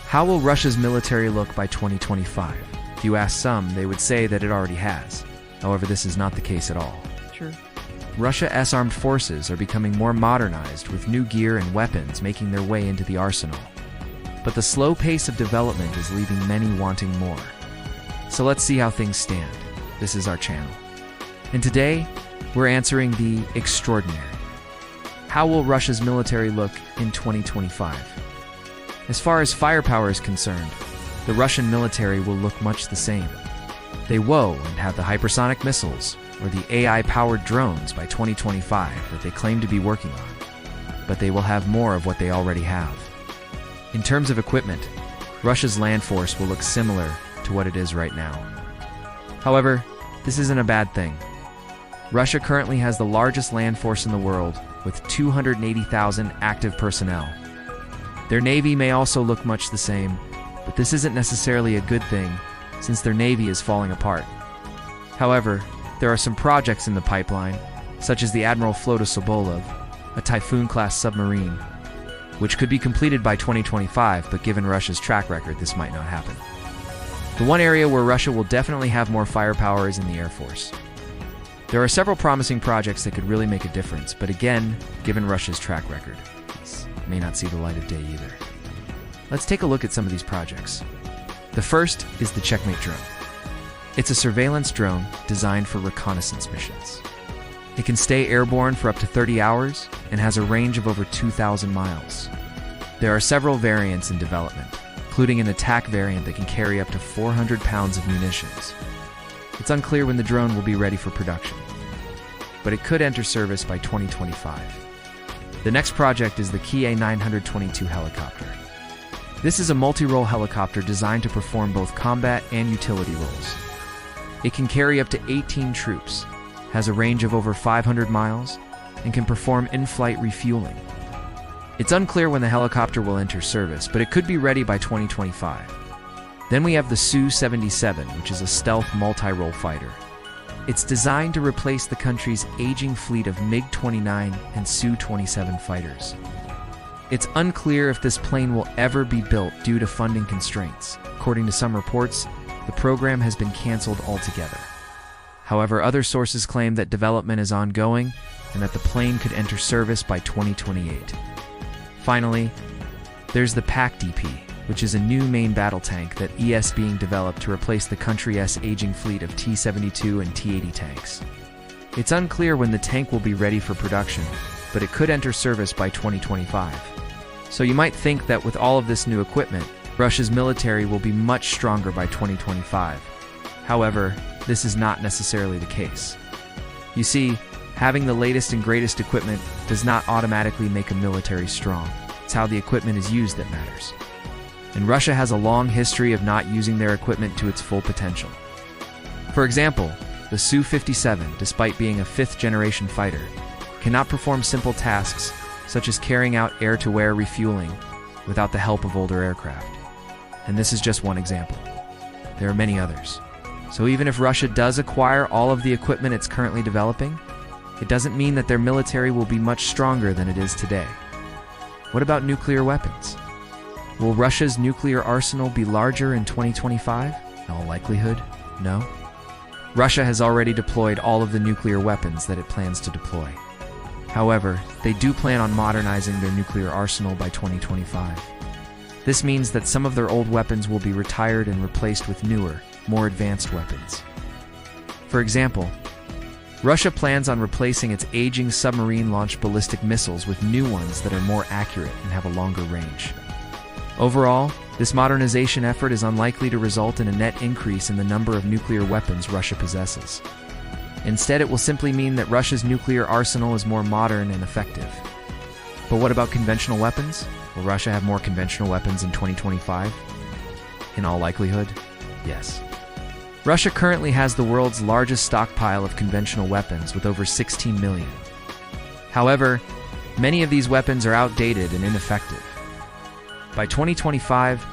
How will Russia's military look by 2025? If you ask some, they would say that it already has. However, this is not the case at all. Sure. Russia's armed forces are becoming more modernized, with new gear and weapons making their way into the arsenal. But the slow pace of development is leaving many wanting more. So let's see how things stand. This is our channel. And today, we're answering the extraordinary. How will Russia's military look in 2025? As far as firepower is concerned, the Russian military will look much the same. They will and have the hypersonic missiles or the AI-powered drones by 2025 that they claim to be working on, but they will have more of what they already have. In terms of equipment, Russia's land force will look similar to what it is right now. However, this isn't a bad thing. Russia currently has the largest land force in the world, with 280,000 active personnel. Their navy may also look much the same, but this isn't necessarily a good thing, since their navy is falling apart. However, there are some projects in the pipeline, such as the Admiral Flota Sobolov, a Typhoon-class submarine, which could be completed by 2025, but given Russia's track record, this might not happen. The one area where Russia will definitely have more firepower is in the Air Force. There are several promising projects that could really make a difference, but again, given Russia's track record, these may not see the light of day either. Let's take a look at some of these projects. The first is the Checkmate drone. It's a surveillance drone designed for reconnaissance missions. It can stay airborne for up to 30 hours and has a range of over 2,000 miles. There are several variants in development, including an attack variant that can carry up to 400 pounds of munitions. It's unclear when the drone will be ready for production, but it could enter service by 2025. The next project is the Kia 922 helicopter. This is a multi-role helicopter designed to perform both combat and utility roles. It can carry up to 18 troops, has a range of over 500 miles, and can perform in-flight refueling. It's unclear when the helicopter will enter service, but it could be ready by 2025. Then we have the Su-77, which is a stealth multi-role fighter. It's designed to replace the country's aging fleet of MiG-29 and Su-27 fighters. It's unclear if this plane will ever be built due to funding constraints. According to some reports, the program has been canceled altogether. However, other sources claim that development is ongoing and that the plane could enter service by 2028. Finally, there's the PAC-DP, which is a new main battle tank that is being developed to replace the country's aging fleet of T-72 and T-80 tanks. It's unclear when the tank will be ready for production, but it could enter service by 2025. So you might think that with all of this new equipment, Russia's military will be much stronger by 2025. However, this is not necessarily the case. You see, having the latest and greatest equipment does not automatically make a military strong. It's how the equipment is used that matters. And Russia has a long history of not using their equipment to its full potential. For example, the Su-57, despite being a fifth-generation fighter, cannot perform simple tasks such as carrying out air-to-air refueling without the help of older aircraft. And this is just one example. There are many others. So even if Russia does acquire all of the equipment it's currently developing, it doesn't mean that their military will be much stronger than it is today. What about nuclear weapons? Will Russia's nuclear arsenal be larger in 2025? In all likelihood, no. Russia has already deployed all of the nuclear weapons that it plans to deploy. However, they do plan on modernizing their nuclear arsenal by 2025. This means that some of their old weapons will be retired and replaced with newer, more advanced weapons. For example, Russia plans on replacing its aging submarine-launched ballistic missiles with new ones that are more accurate and have a longer range. Overall, this modernization effort is unlikely to result in a net increase in the number of nuclear weapons Russia possesses. Instead, it will simply mean that Russia's nuclear arsenal is more modern and effective. But what about conventional weapons? Will Russia have more conventional weapons in 2025? In all likelihood, yes. Russia currently has the world's largest stockpile of conventional weapons with over 16 million. However, many of these weapons are outdated and ineffective. By 2025,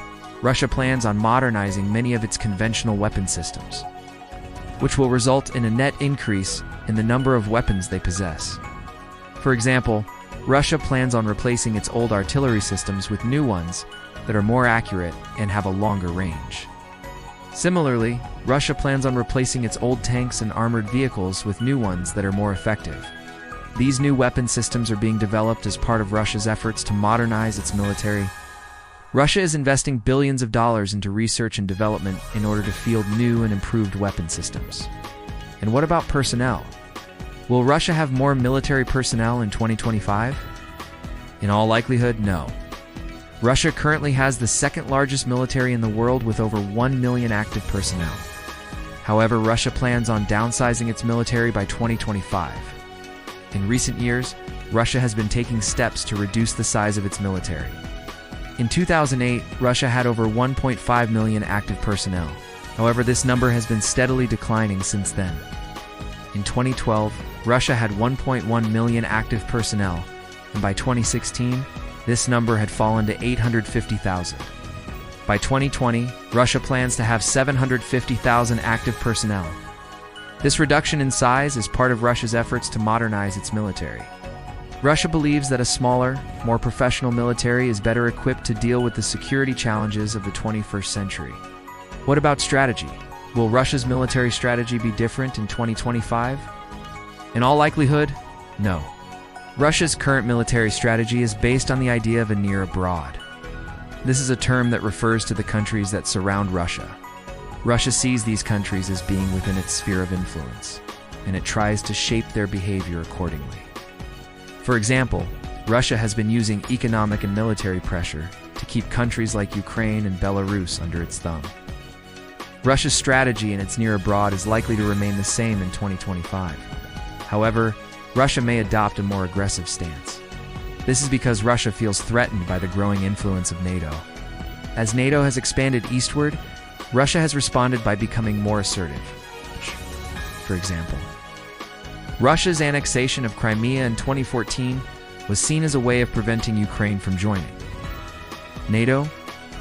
Russia plans on modernizing many of its conventional weapon systems, which will result in a net increase in the number of weapons they possess. For example, Russia plans on replacing its old artillery systems with new ones that are more accurate and have a longer range. Similarly, Russia plans on replacing its old tanks and armored vehicles with new ones that are more effective. These new weapon systems are being developed as part of Russia's efforts to modernize its military. Russia is investing billions of dollars into research and development in order to field new and improved weapon systems. And what about personnel? Will Russia have more military personnel in 2025? In all likelihood, no. Russia currently has the second largest military in the world with over 1 million active personnel. However, Russia plans on downsizing its military by 2025. In recent years, Russia has been taking steps to reduce the size of its military. In 2008, Russia had over 1.5 million active personnel. However, this number has been steadily declining since then. In 2012, Russia had 1.1 million active personnel, and by 2016, this number had fallen to 850,000. By 2020, Russia plans to have 750,000 active personnel. This reduction in size is part of Russia's efforts to modernize its military. Russia believes that a smaller, more professional military is better equipped to deal with the security challenges of the 21st century. What about strategy? Will Russia's military strategy be different in 2025? In all likelihood, no. Russia's current military strategy is based on the idea of a near abroad. This is a term that refers to the countries that surround Russia. Russia sees these countries as being within its sphere of influence, and it tries to shape their behavior accordingly. For example, Russia has been using economic and military pressure to keep countries like Ukraine and Belarus under its thumb. Russia's strategy in its near abroad is likely to remain the same in 2025. However, Russia may adopt a more aggressive stance. This is because Russia feels threatened by the growing influence of NATO. As NATO has expanded eastward, Russia has responded by becoming more assertive. For example, Russia's annexation of Crimea in 2014 was seen as a way of preventing Ukraine from joining NATO.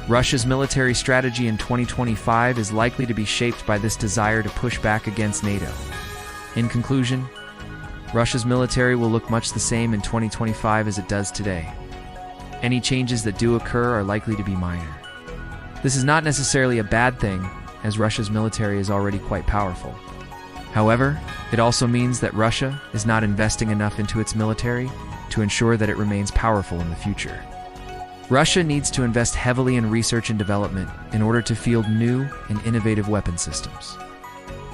Russia's military strategy in 2025 is likely to be shaped by this desire to push back against NATO. In conclusion, Russia's military will look much the same in 2025 as it does today. Any changes that do occur are likely to be minor. This is not necessarily a bad thing, as Russia's military is already quite powerful. However, it also means that Russia is not investing enough into its military to ensure that it remains powerful in the future. Russia needs to invest heavily in research and development in order to field new and innovative weapon systems.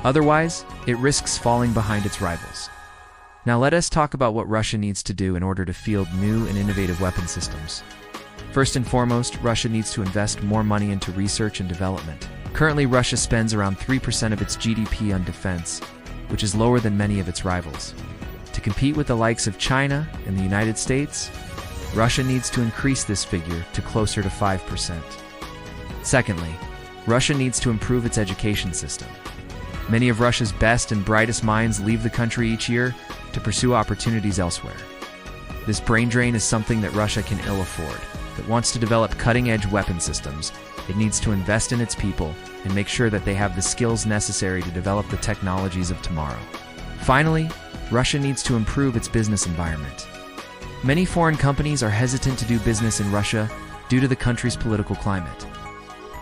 Otherwise, it risks falling behind its rivals. Now let us talk about what Russia needs to do in order to field new and innovative weapon systems. First and foremost, Russia needs to invest more money into research and development. Currently, Russia spends around 3% of its GDP on defense, which is lower than many of its rivals. To compete with the likes of China and the United States, Russia needs to increase this figure to closer to 5%. Secondly, Russia needs to improve its education system. Many of Russia's best and brightest minds leave the country each year to pursue opportunities elsewhere. This brain drain is something that Russia can ill afford. If it wants to develop cutting-edge weapon systems, it needs to invest in its people and make sure that they have the skills necessary to develop the technologies of tomorrow. Finally, Russia needs to improve its business environment. Many foreign companies are hesitant to do business in Russia due to the country's political climate.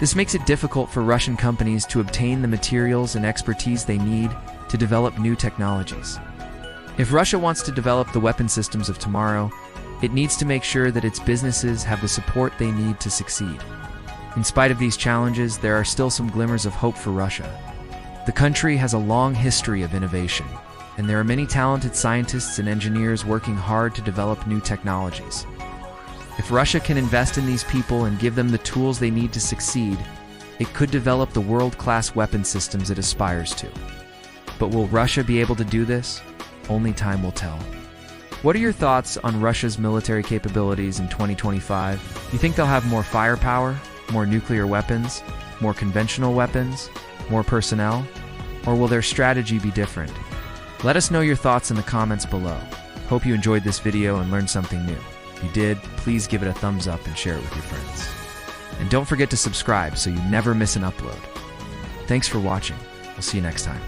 This makes it difficult for Russian companies to obtain the materials and expertise they need to develop new technologies. If Russia wants to develop the weapon systems of tomorrow, it needs to make sure that its businesses have the support they need to succeed. In spite of these challenges, there are still some glimmers of hope for Russia. The country has a long history of innovation, and there are many talented scientists and engineers working hard to develop new technologies. If Russia can invest in these people and give them the tools they need to succeed, it could develop the world-class weapon systems it aspires to. But will Russia be able to do this? Only time will tell. What are your thoughts on Russia's military capabilities in 2025? You think they'll have more firepower, more nuclear weapons, more conventional weapons, more personnel? Or will their strategy be different? Let us know your thoughts in the comments below. Hope you enjoyed this video and learned something new. If you did, please give it a thumbs up and share it with your friends. And don't forget to subscribe so you never miss an upload. Thanks for watching. We'll see you next time.